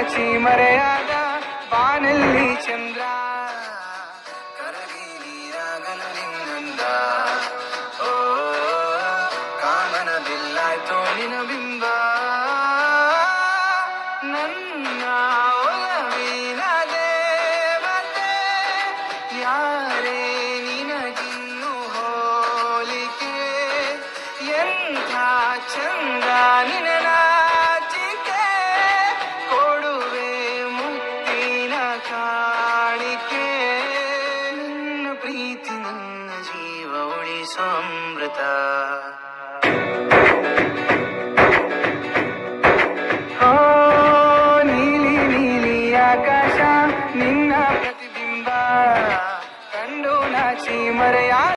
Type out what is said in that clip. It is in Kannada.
ನಾಚಿ ಮರೆಯಾದ ಬಾನಲ್ಲಿ ಚಂದ್ರ ಕರಗಿ ನೀರಾಗಲು ನಿನ್ನಂದ ಓ ಕಾಮನ ಬಿಲ್ಲಾಯ್ತು ನಿನ ಬಿಂಬ ನನ್ನ ಒಲವಿನ ದೇವತೆ ಯಾರೇ ನಿನಗಿನ್ನು ಹೋಲಿಕೆ ಎಂಥ ಚಂದ ನಿನ ನಾಚಿಕೆ ಕೊಡುವೆ ಮುತ್ತಿನ ಕಾಣಿಕೆ ನಿನ್ನ ಪ್ರೀತಿ ನನ್ನ ಜೀವ ಉಳಿಸೋ ಅಮೃತ ನೀಲಿ ನೀಲಿ ಆಕಾಶ ನಿನ್ನ ಪ್ರತಿಬಿಂಬ ಕಂಡು ನಾಚಿ ಮರೆಯ